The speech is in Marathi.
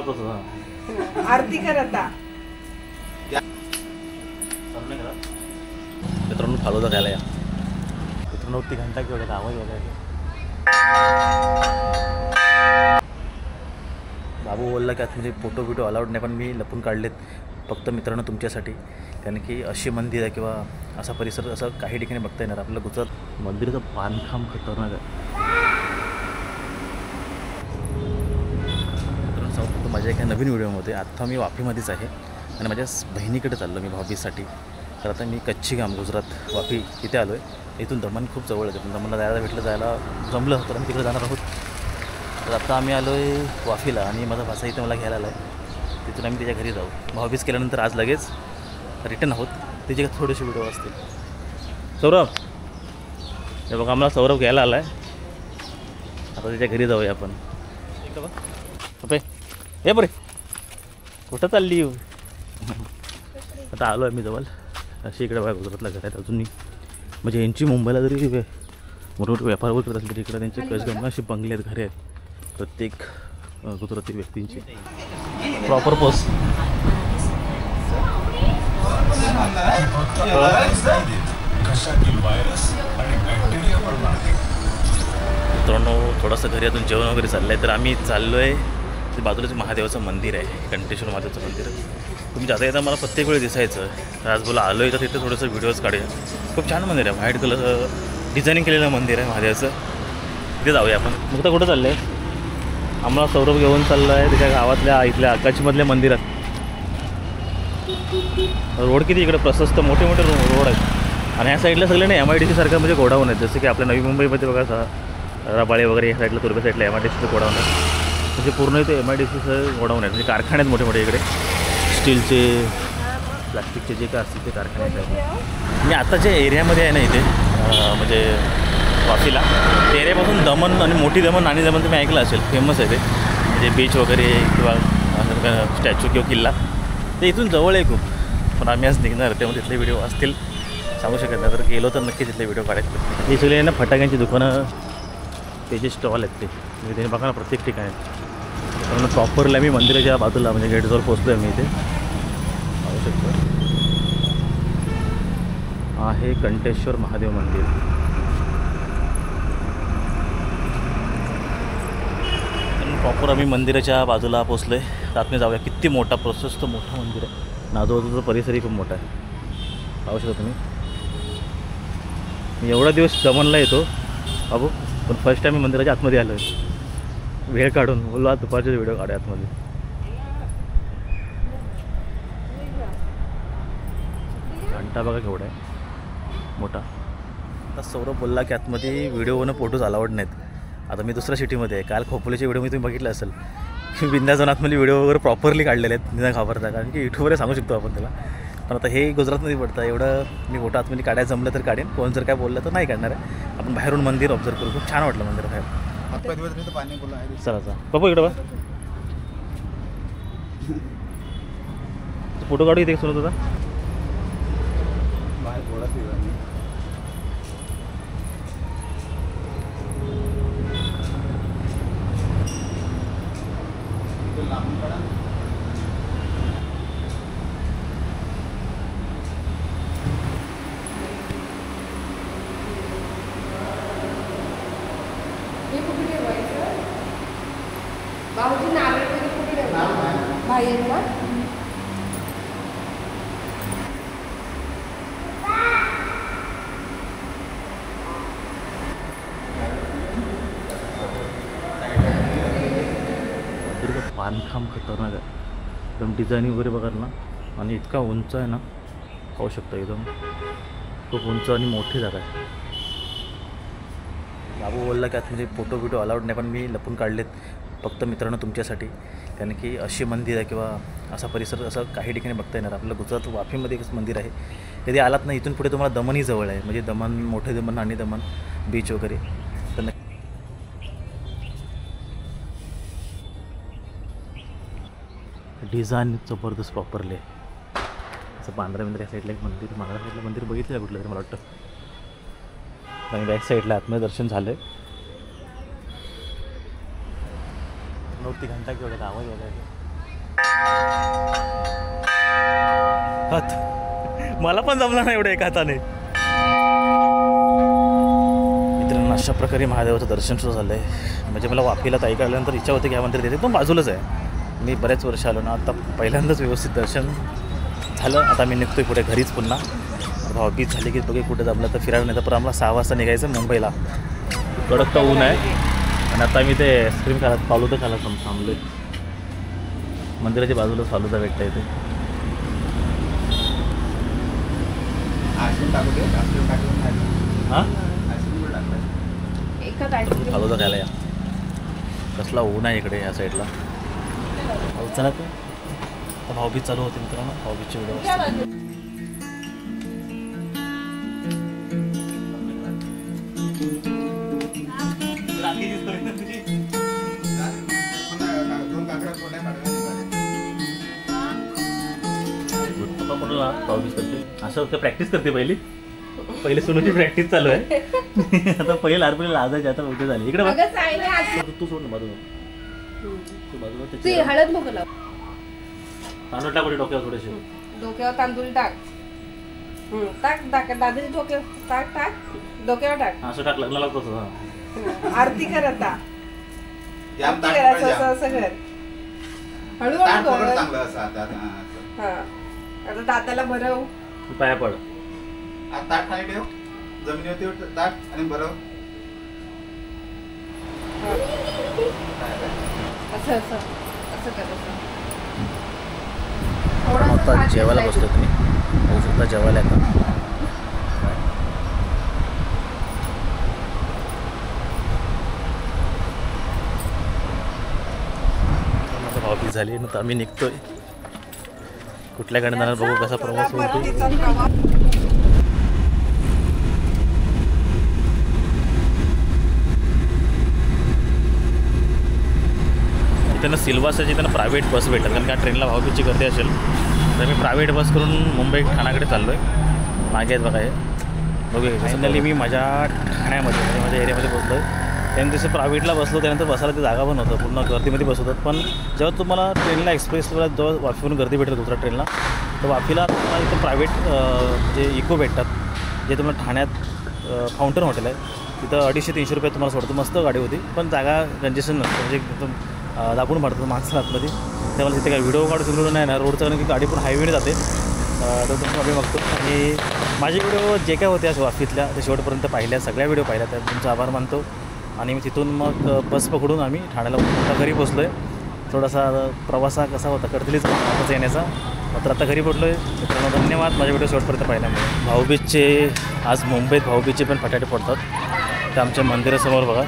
आरती कर आता. मित्रांनो फालुदा खायला या. मित्रांनो ती घंटा किंवा आवाज वगैरे. बाबू बोलला की आतमध्ये फोटो बिटो अलाउड नाही, पण मी लपून काढलेत फक्त मित्रांनो तुमच्यासाठी. कारण की अशी मंदिर आहे किंवा असा परिसर असं काही ठिकाणी बघता येणार. आपलं गुजरात मंदिराचं बांधकाम खतरनाक आहे. मित्रांनो सांगतो माझ्या एका नवीन व्हिडिओमध्ये. आत्ता मी वाफीमध्येच आहे आणि माझ्या बहिणीकडे चाललो मी भाऊबीजसाठी. तर आता मी कच्ची गाम गुजरात वाफी इथे आलो आहे. इथून दमण खूप जवळ आहे, पण दमणला जायला जमलं तर आम्ही तिकडे जाणार आहोत. तर आता आम्ही आलो आहे वाफीला आणि माझा भाचा इथं मला घ्यायला आला आहे. तिथून आम्ही त्याच्या घरी जाऊ. भाऊबीज केल्यानंतर आज लगेच रिटर्न आहोत. त्याचे थोडेसे व्हिडिओ असतील. सौरभ हे बघा आम्हाला सौरभ घ्यायला आला आहे. आता त्याच्या घरी जाऊया आपण. इकडं बघ हे बरे कुठं चालली. आता आलो आहे मी जवळ. अशी इकडे बघा गुजरातला घर आहेत अजून. म्हणजे यांची मुंबईला जरी मोठमोठे व्यापार वगैरे करत असले तरी इकडे त्यांचे कसं अशी बंगले आहेत, घरे आहेत प्रत्येक गुजराती व्यक्तींची. प्रॉपर पोस्ट मित्रांनो थोडंसं घरी अजून जेवण वगैरे चाललं आहे. तर आम्ही चाललो आहे ते बाजूलाच महादेवाचं मंदिर आहे, कंटेश्वर महादेवाचं मंदिर. तुम्ही जाता येता मला प्रत्येक वेळी दिसायचं. तर आज बोला आलो आहे तर तिथे थोडंसं व्हिडिओज काढूया. खूप छान मंदिर आहे, व्हाईट कलर डिझायनिंग केलेलं मंदिर आहे महादेवाचं. तिथे जाऊया आपण. मग तर कुठं चाललं आहे. आम्हाला सौरभ घेऊन चाललं आहे त्याच्या गावातल्या इथल्या आकाशीमधल्या मंदिरात. रोड किती इकडे प्रशस्त मोठे मोठे रोड आहेत. आणि ह्या साईडला सगळे ना MIDC सारखं म्हणजे गोडाऊन आहेत. जसं की आपल्या नवी मुंबईमध्ये बघा रबाळे वगैरे या साईडला तुर्बे साईडला MIDCचं गोडाऊन आहे. म्हणजे पूर्ण इथे MIDCचं गोडाऊन आहे. म्हणजे कारखाने आहेत मोठे मोठे इकडे. स्टीलचे प्लास्टिकचे जे काय असतील ते कारखाने आहेत. आणि आता जे एरियामध्ये आहे ना इथे म्हणजे वाफीला त्या एरियापासून दमण आणि मोठी दमण नाणी दमण तुम्ही ऐकलं असेल. फेमस आहे ते म्हणजे बीच वगैरे किंवा स्टॅच्यू किंवा किल्ला ते इथून जवळ आहे खूप. पण आम्ही आज निघणार तेव्हा तिथले व्हिडिओ असतील सांगू शकत नाही. तर गेलो तर नक्की तिथले व्हिडिओ काढायचे. हे सगळे ना फटाक्यांची दुकानं ते जे स्टॉल आहेत ते म्हणजे बघा ना प्रत्येक ठिकाणी. कारण प्रॉपरला मी मंदिराच्या बाजूला म्हणजे गेटजवळ पोचलो आहे मी इथे पाहू शकतो. आहे कंटेश्वर महादेव मंदिर. प्रॉपर आम्ही मंदिराच्या बाजूला पोचलो आहे. आतमध्ये जाऊया. किती मोठा प्रशस्त मोठं मंदिर आहे. आजूबाजूचा परिसरही खूप मोठा आहे पाहू शकता तुम्ही. मी एवढा दिवस दमणला येतो बाबू, पण फर्स्ट टाईम मी मंदिराच्या आतमध्ये आलो आहे. वेळ काढून बोललो दुपारचे व्हिडिओ काढा आतमध्ये. घंटा बघा केवढा आहे मोठा. आता सौरभ बोलला की आतमध्ये व्हिडिओ फोटोज अलाउड नाहीत. आता मी दुसऱ्या सिटीमध्ये आहे. काल खोपोलीचे व्हिडिओ मी तुम्ही बघितलं असेल. बिंदा जाऊन आतमध्ये व्हिडिओ वगैरे प्रॉपरली काढलेले आहेत. बिंदा घाबरता कारण की यूट्यूबवर सांगू शकतो आपण त्याला. पण आता हे गुजरातमध्ये पडतं. एवढं मी फोटो आतमध्ये काढायला जमलं तर काढेन. कोण जर काय बोललं तर नाही काढणार आहे. आपण बाहेरून मंदिर ऑब्झर्व करू. खूप छान वाटलं मंदिर बाहेर. चला चला बाबू इकडं बा फोटो काढू इथे सुरत होता. भाऊजी नारळ कुठे ठेवला बाहेर ना. बांधकाम खतरनाक आहे एकदम. डिझाईनिंग वगैरे बघा ना. आणि इतका उंच आहे ना पाहू शकता. एकदम खूप उंच आणि मोठी जागा आहे. बाबू बोलला की आतमध्ये फोटो बिटो अलाउड नाही, पण मी लपून काढलेत फक्त मित्रांनो तुमच्यासाठी. कारण की अशी मंदिर आहे किंवा असा परिसर असं काही ठिकाणी बघता येणार. आपलं गुजरात वाफीमध्ये एकच मंदिर आहे. कधी आलात ना इथून पुढे तुम्हाला दमणही जवळ आहे. म्हणजे दमण मोठे दमण आणि दमण बीच वगैरे. तर डिझाईन जबरदस्त प्रॉपरली आहे. असं पांढऱ्या मंदिर या साईडला एक मंदिर. मागल्या साईडला मंदिर बघितलं आहे कुठलं तरी मला वाटतं. आणि बॅक साईडला आतमध्ये दर्शन झालं आहे. नव्हती घंटा केवढा आवाज वगैरे. हात मला पण जमला नाही एवढं एका हाताने. मित्रांनो अशा प्रकारे महादेवाचं दर्शन सुरू झालं आहे. म्हणजे मला वाफीला ताई काढल्यानंतर इच्छा होती की ह्या मंदिर तिथे पण बाजूलाच आहे. मी बऱ्याच वर्ष आलो ना, आता पहिल्यांदाच व्यवस्थित दर्शन झालं. आता मी निघतोय पुढे घरीच पुन्हा. भाऊबीज झाली की बघे कुठे जमलं तर फिरायला, नाही तर पण आम्हाला 6 वाजता निघायचं मुंबईला. कडक तर ऊन आहे आणि आता मी ते आईस्क्रीम खायला फालुदा खायला थांबलो आहे. मंदिराच्या बाजूला फालुदा भेटता येते. हां एकच आईस्क्रीम फालुदा खायला या. कसला ऊन आहे इकडे या साईडला. चला तू आता भाऊबीज चालू होते मित्रांनो. भाऊबीजची व्हिडिओ भाऊबीज करते असं होतं. प्रॅक्टिस करते पहिले सोनूची प्रॅक्टिस चालू आहे. आता पहिले लहानपणी लाजायची, आता मोठी झाली. इकडे बघ. अगं सायली आज तू सोड ना बाजूला. तू बाजूला तू त्याची हळद नको लाव. तांदूळ टाक डोक्यावर थोडेसे. डोक्यावर तांदूळ टाक. टाक टाक दादाच्या डोक्यावर टाक. टाक डोक्यावर टाक. असं टाक लग्नाला तसं. आरती कर आता. आरती कर असं कर. हळूहळू कर. हा आता दादाला भरव. तू पाया पड. ताट खाली ठेव, जमिनीवरती ताट आणि बरं असं असं असं कर. आता जेवायला बसलो तुम्ही होऊ शकता. जेवायला येतात भाऊबीज झाली. नंतर आम्ही निघतोय. कुठल्या गाडीत जाणार बघू कसा प्रवास होतो. त्यांना सिल्वासाची त्यांना प्रायव्हेट बस भेटतात, कारण का ट्रेनला भाऊबीजची गर्दी असेल तर मी प्रायव्हेट बस करून मुंबई ठाण्याकडे चाललो आहे. मागे आहेत बघा हे बघूया. फायनली मी माझ्या ठाण्यामध्ये म्हणजे माझ्या एरियामध्ये पोहोचलो आहे. त्यानंतर जसं प्रायव्हेटला बसलो त्यानंतर बसायला ती जागा पण होतं. पूर्ण गर्दीमध्ये बसवतात. पण जेव्हा तुम्हाला ट्रेनला एक्सप्रेसला जेव्हा वाफीवरून गर्दी भेटेल दुसऱ्या ट्रेनला, तर वाफीला तुम्हाला इथं प्रायव्हेट जे इको भेटतात, जे तुम्हाला ठाण्यात फाउंटन हॉटेल आहे तिथं 250-300 रुपये तुम्हाला सोडतो. मस्त गाडी होती पण जागा कंजेशन नसतं. म्हणजे एकदम दाबून पडतं माणसं आतमध्ये. त्यामुळे तिथे काही व्हिडिओ काढू चुकलो नाही ना रोडचं, कारण की गाडी पण हायवेने जाते. तर तुम्ही आम्ही बघतो. आणि माझे व्हिडिओ जे काय होते अशा वाफीतल्या ते शेवटपर्यंत पाहिल्या, सगळ्या व्हिडिओ पाहिल्या. तर तुमचा आभार मानतो. आणि मी तिथून मग बस पकडून आम्ही ठाण्याला आता घरी पोचलो आहे. थोडासा प्रवासा कसा होता कडतलीच वापस येण्याचा. मात्र आता घरी पोचलो आहे. मित्रांनो धन्यवाद माझ्या व्हिडिओ शेवटपर्यंत पाहिल्यामुळे. भाऊबीजचे आज मुंबईत भाऊबीजचे पण फटाके पडतात. ते आमच्या मंदिरासमोर बघा.